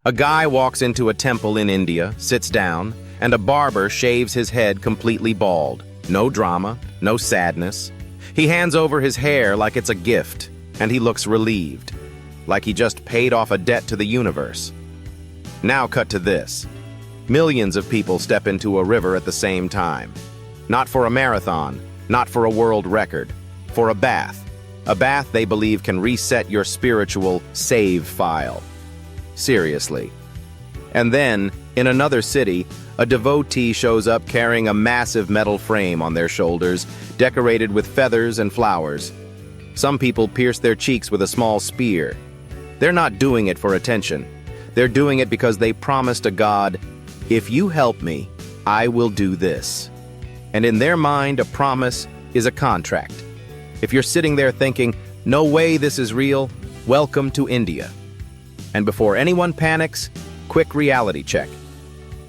A guy walks into a temple in India, sits down, and a barber shaves his head completely bald. No drama, no sadness. He hands over his hair like it's a gift, and he looks relieved, like he just paid off a debt to the universe. Now cut to this. Millions of people step into a river at the same time. Not for a marathon, not for a world record, for a bath. A bath they believe can reset your spiritual save file. Seriously. And then, in another city, a devotee shows up carrying a massive metal frame on their shoulders, decorated with feathers and flowers. Some people pierce their cheeks with a small spear. They're not doing it for attention. They're doing it because they promised a God, "If you help me, I will do this." And in their mind, a promise is a contract. If you're sitting there thinking, "No way this is real," welcome to India. And before anyone panics, quick reality check.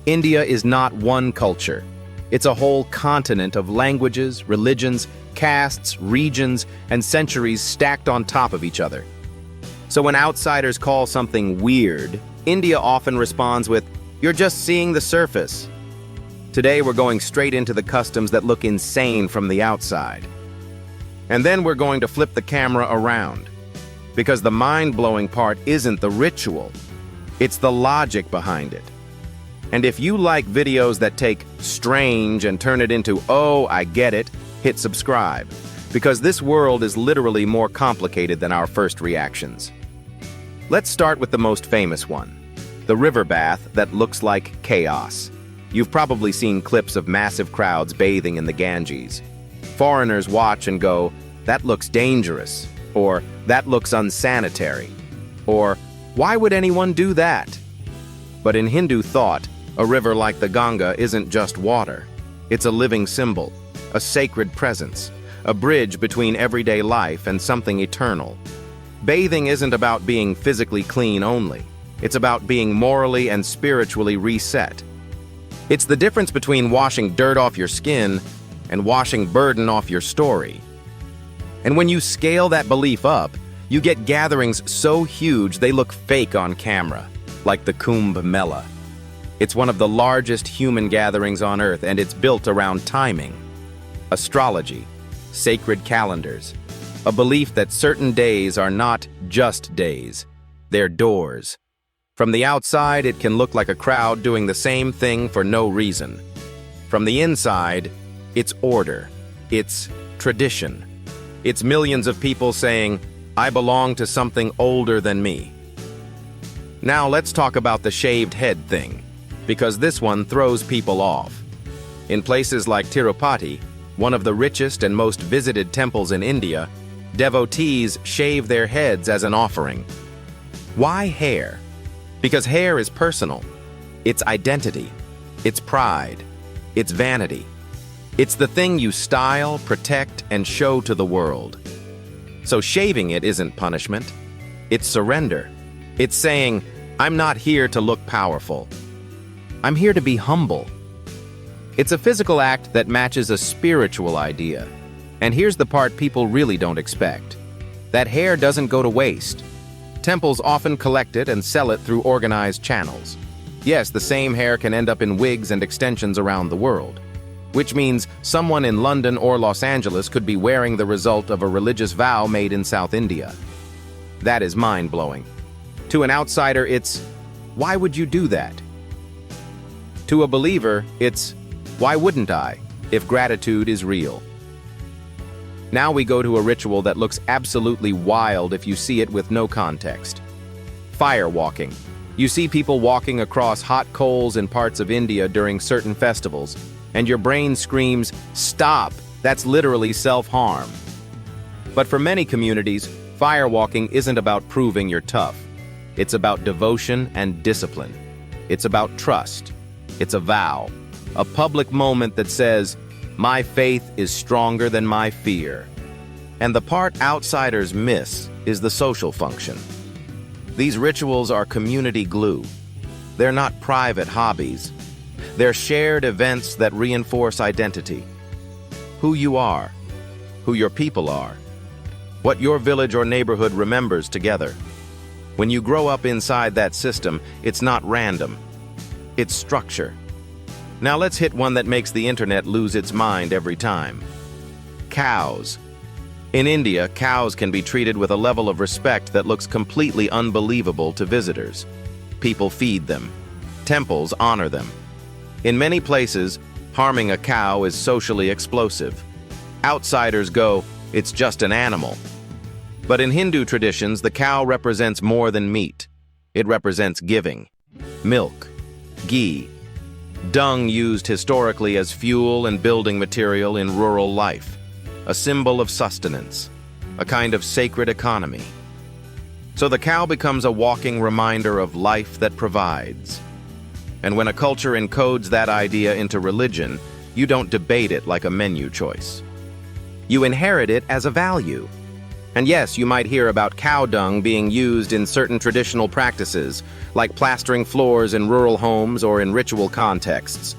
India is not one culture. It's a whole continent of languages, religions, castes, regions, and centuries stacked on top of each other. So when outsiders call something weird, India often responds with, "You're just seeing the surface." Today we're going straight into the customs that look insane from the outside. And then we're going to flip the camera around. Because the mind-blowing part isn't the ritual, it's the logic behind it. And if you like videos that take strange and turn it into, "Oh, I get it," hit subscribe. Because this world is literally more complicated than our first reactions. Let's start with the most famous one. The river bath that looks like chaos. You've probably seen clips of massive crowds bathing in the Ganges. Foreigners watch and go, "That looks dangerous," or "That looks unsanitary," or "Why would anyone do that?" But in Hindu thought, a river like the Ganga isn't just water. It's a living symbol, a sacred presence, a bridge between everyday life and something eternal. Bathing isn't about being physically clean only. It's about being morally and spiritually reset. It's the difference between washing dirt off your skin and washing burden off your story. And when you scale that belief up, you get gatherings so huge they look fake on camera, like the Kumbh Mela. It's one of the largest human gatherings on Earth, and it's built around timing, astrology, sacred calendars, a belief that certain days are not just days, they're doors. From the outside, it can look like a crowd doing the same thing for no reason. From the inside, it's order, it's tradition. It's millions of people saying, "I belong to something older than me." Now let's talk about the shaved head thing, because this one throws people off. In places like Tirupati, one of the richest and most visited temples in India, devotees shave their heads as an offering. Why hair? Because hair is personal. It's identity. It's pride. It's vanity. It's the thing you style, protect, and show to the world. So shaving it isn't punishment. It's surrender. It's saying, "I'm not here to look powerful. I'm here to be humble." It's a physical act that matches a spiritual idea. And here's the part people really don't expect. That hair doesn't go to waste. Temples often collect it and sell it through organized channels. Yes, the same hair can end up in wigs and extensions around the world. Which means someone in London or Los Angeles could be wearing the result of a religious vow made in South India. That is mind-blowing. To an outsider, it's, "Why would you do that?" To a believer, it's, "Why wouldn't I, if gratitude is real?" Now we go to a ritual that looks absolutely wild if you see it with no context. Fire walking. You see people walking across hot coals in parts of India during certain festivals, and your brain screams, "Stop! That's literally self-harm." But for many communities, fire walking isn't about proving you're tough. It's about devotion and discipline. It's about trust. It's a vow, a public moment that says, "My faith is stronger than my fear." And the part outsiders miss is the social function. These rituals are community glue. They're not private hobbies. They're shared events that reinforce identity. Who you are, who your people are, what your village or neighborhood remembers together. When you grow up inside that system, it's not random. It's structure. Now let's hit one that makes the internet lose its mind every time. Cows. In India, cows can be treated with a level of respect that looks completely unbelievable to visitors. People feed them. Temples honor them. In many places, harming a cow is socially explosive. Outsiders go, "It's just an animal." But in Hindu traditions, the cow represents more than meat. It represents giving. Milk, ghee, dung used historically as fuel and building material in rural life. A symbol of sustenance, a kind of sacred economy. So the cow becomes a walking reminder of life that provides. And when a culture encodes that idea into religion, you don't debate it like a menu choice. You inherit it as a value. And yes, you might hear about cow dung being used in certain traditional practices, like plastering floors in rural homes or in ritual contexts.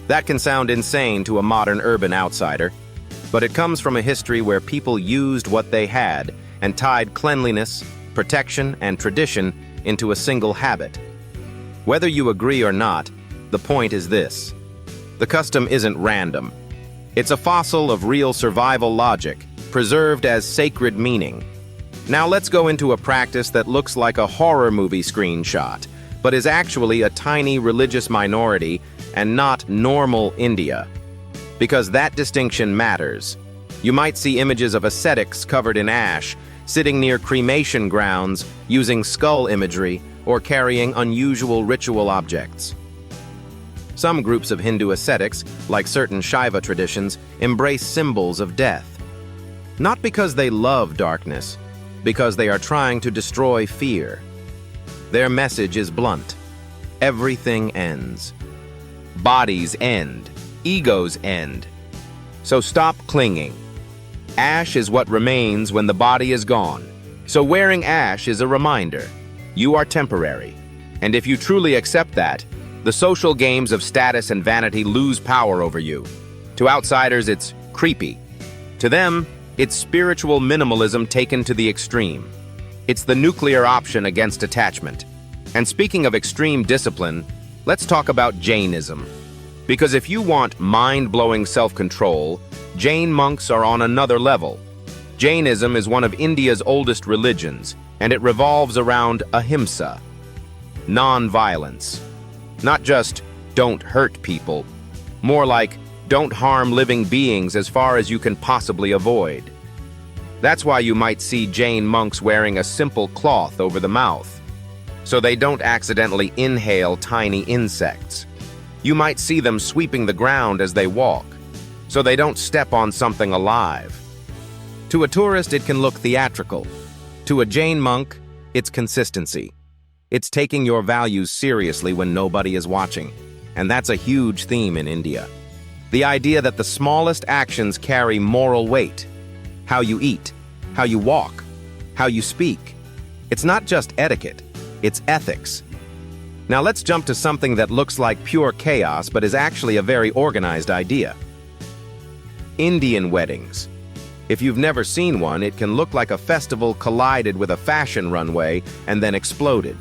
That can sound insane to a modern urban outsider, but it comes from a history where people used what they had and tied cleanliness, protection, and tradition into a single habit. Whether you agree or not, the point is this. The custom isn't random. It's a fossil of real survival logic, preserved as sacred meaning. Now let's go into a practice that looks like a horror movie screenshot, but is actually a tiny religious minority and not normal India. Because that distinction matters. You might see images of ascetics covered in ash, sitting near cremation grounds, using skull imagery, or carrying unusual ritual objects. Some groups of Hindu ascetics, like certain Shaiva traditions, embrace symbols of death. Not because they love darkness, because they are trying to destroy fear. Their message is blunt. Everything ends. Bodies end. Egos end. So stop clinging. Ash is what remains when the body is gone. So wearing ash is a reminder. You are temporary. And if you truly accept that, the social games of status and vanity lose power over you. To outsiders, it's creepy. To them, it's spiritual minimalism taken to the extreme. It's the nuclear option against attachment. And speaking of extreme discipline, let's talk about Jainism. Because if you want mind-blowing self-control, Jain monks are on another level. Jainism is one of India's oldest religions, and it revolves around ahimsa, non-violence. Not just don't hurt people, more like don't harm living beings as far as you can possibly avoid. That's why you might see Jain monks wearing a simple cloth over the mouth, so they don't accidentally inhale tiny insects. You might see them sweeping the ground as they walk, so they don't step on something alive. To a tourist, it can look theatrical. To a Jain monk, it's consistency. It's taking your values seriously when nobody is watching. And that's a huge theme in India. The idea that the smallest actions carry moral weight. How you eat, how you walk, how you speak. It's not just etiquette, it's ethics. Now let's jump to something that looks like pure chaos but is actually a very organized idea. Indian weddings. If you've never seen one, it can look like a festival collided with a fashion runway and then exploded.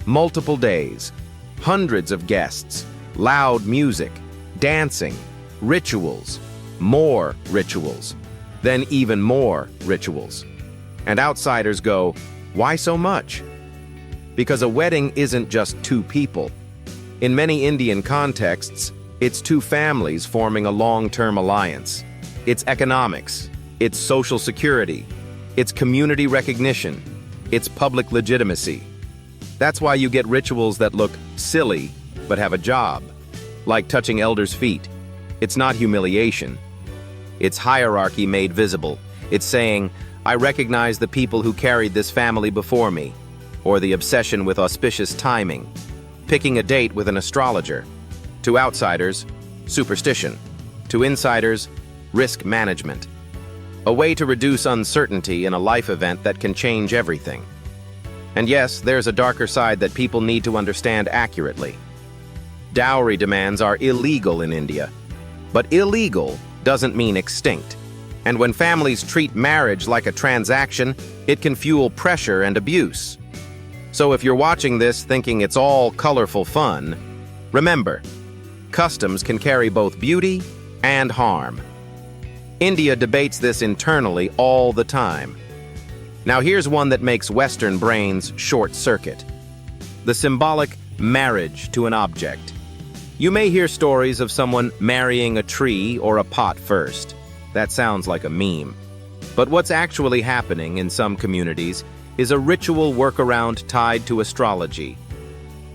Multiple days, hundreds of guests, loud music, dancing, rituals, more rituals, then even more rituals. And outsiders go, why so much? Because a wedding isn't just two people. In many Indian contexts, it's two families forming a long-term alliance. It's economics, it's social security, it's community recognition, it's public legitimacy. That's why you get rituals that look silly but have a job, like touching elders' feet. It's not humiliation. It's hierarchy made visible. It's saying, I recognize the people who carried this family before me, or the obsession with auspicious timing, picking a date with an astrologer. To outsiders, superstition. To insiders, risk management. A way to reduce uncertainty in a life event that can change everything. And yes, there's a darker side that people need to understand accurately. Dowry demands are illegal in India. But illegal doesn't mean extinct. And when families treat marriage like a transaction, it can fuel pressure and abuse. So if you're watching this thinking it's all colorful fun, remember, customs can carry both beauty and harm. India debates this internally all the time. Now here's one that makes Western brains short-circuit: the symbolic marriage to an object. You may hear stories of someone marrying a tree or a pot first. That sounds like a meme. But what's actually happening in some communities is a ritual workaround tied to astrology.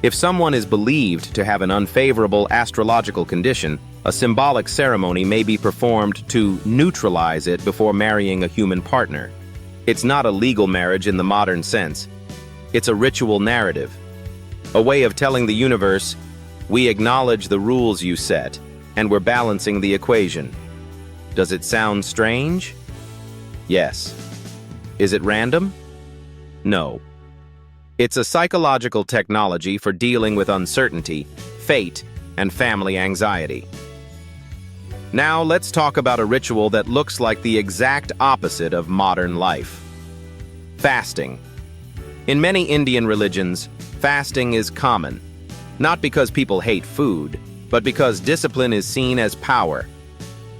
If someone is believed to have an unfavorable astrological condition, a symbolic ceremony may be performed to neutralize it before marrying a human partner. It's not a legal marriage in the modern sense. It's a ritual narrative, a way of telling the universe, we acknowledge the rules you set, and we're balancing the equation. Does it sound strange? Yes. Is it random? No. It's a psychological technology for dealing with uncertainty, fate, and family anxiety. Now let's talk about a ritual that looks like the exact opposite of modern life. Fasting. In many Indian religions, fasting is common, not because people hate food, but because discipline is seen as power.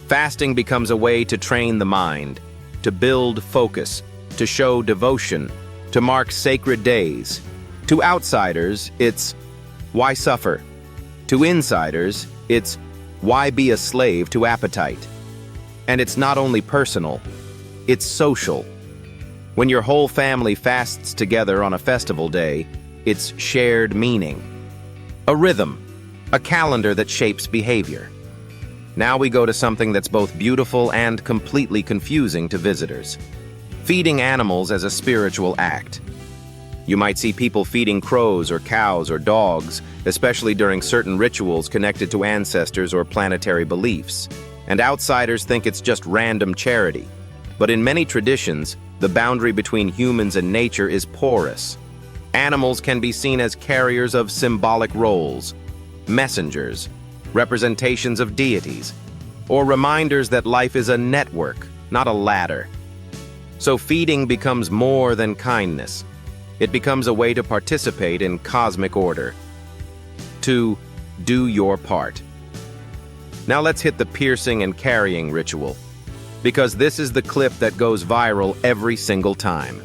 Fasting becomes a way to train the mind, to build focus, to show devotion, to mark sacred days. To outsiders, it's why suffer? To insiders, it's why be a slave to appetite? And it's not only personal, it's social. When your whole family fasts together on a festival day, it's shared meaning. A rhythm, a calendar that shapes behavior. Now we go to something that's both beautiful and completely confusing to visitors. Feeding animals as a spiritual act. You might see people feeding crows or cows or dogs, especially during certain rituals connected to ancestors or planetary beliefs. And outsiders think it's just random charity. But in many traditions, the boundary between humans and nature is porous. Animals can be seen as carriers of symbolic roles, messengers, representations of deities, or reminders that life is a network, not a ladder. So feeding becomes more than kindness. It becomes a way to participate in cosmic order, to do your part. Now let's hit the piercing and carrying ritual, because this is the clip that goes viral every single time.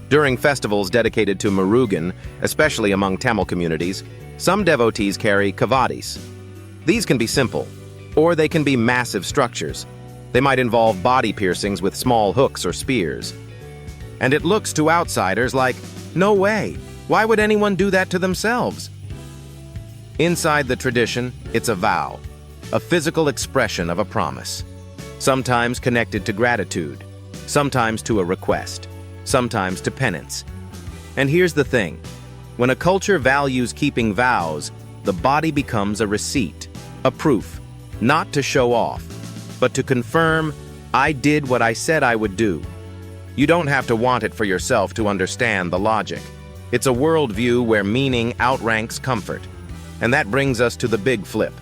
During festivals dedicated to Murugan, especially among Tamil communities, some devotees carry kavadis. These can be simple, or they can be massive structures. They might involve body piercings with small hooks or spears. And it looks to outsiders like, no way, why would anyone do that to themselves? Inside the tradition, it's a vow, a physical expression of a promise, sometimes connected to gratitude, sometimes to a request, sometimes to penance. And here's the thing, when a culture values keeping vows, the body becomes a receipt, a proof, not to show off, but to confirm, I did what I said I would do. You don't have to want it for yourself to understand the logic. It's a worldview where meaning outranks comfort. And that brings us to the big flip,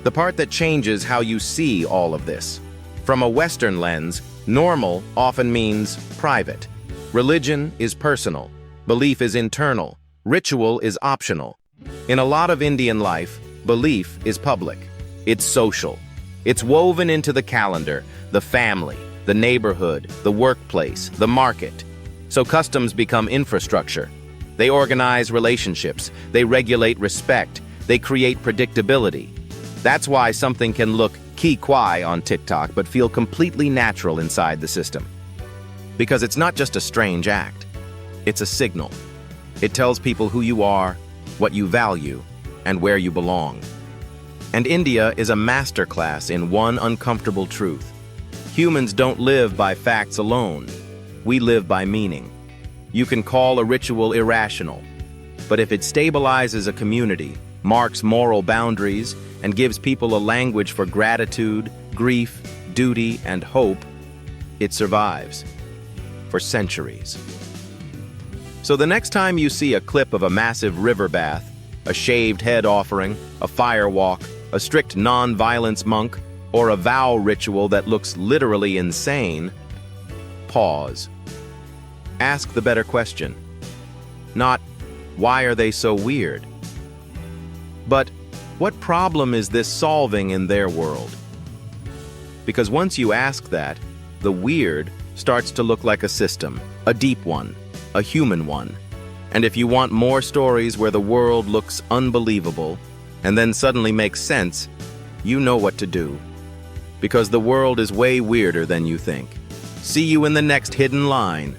the part that changes how you see all of this. From a Western lens, normal often means private. Religion is personal. Belief is internal. Ritual is optional. In a lot of Indian life, belief is public. It's social. It's woven into the calendar, the family, the neighborhood, the workplace, the market. So customs become infrastructure. They organize relationships. They regulate respect. They create predictability. That's why something can look ki-kwai on TikTok but feel completely natural inside the system. Because it's not just a strange act. It's a signal. It tells people who you are, what you value, and where you belong. And India is a masterclass in one uncomfortable truth. Humans don't live by facts alone. We live by meaning. You can call a ritual irrational, but if it stabilizes a community, marks moral boundaries, and gives people a language for gratitude, grief, duty, and hope, it survives for centuries. So the next time you see a clip of a massive river bath, a shaved head offering, a fire walk, a strict non-violence monk, or a vow ritual that looks literally insane, pause. Ask the better question. Not, Why are they so weird? But what problem is this solving in their world? Because once you ask that, the weird starts to look like a system, a deep one, a human one. And if you want more stories where the world looks unbelievable and then suddenly makes sense, you know what to do. Because the world is way weirder than you think. See you in the next hidden line.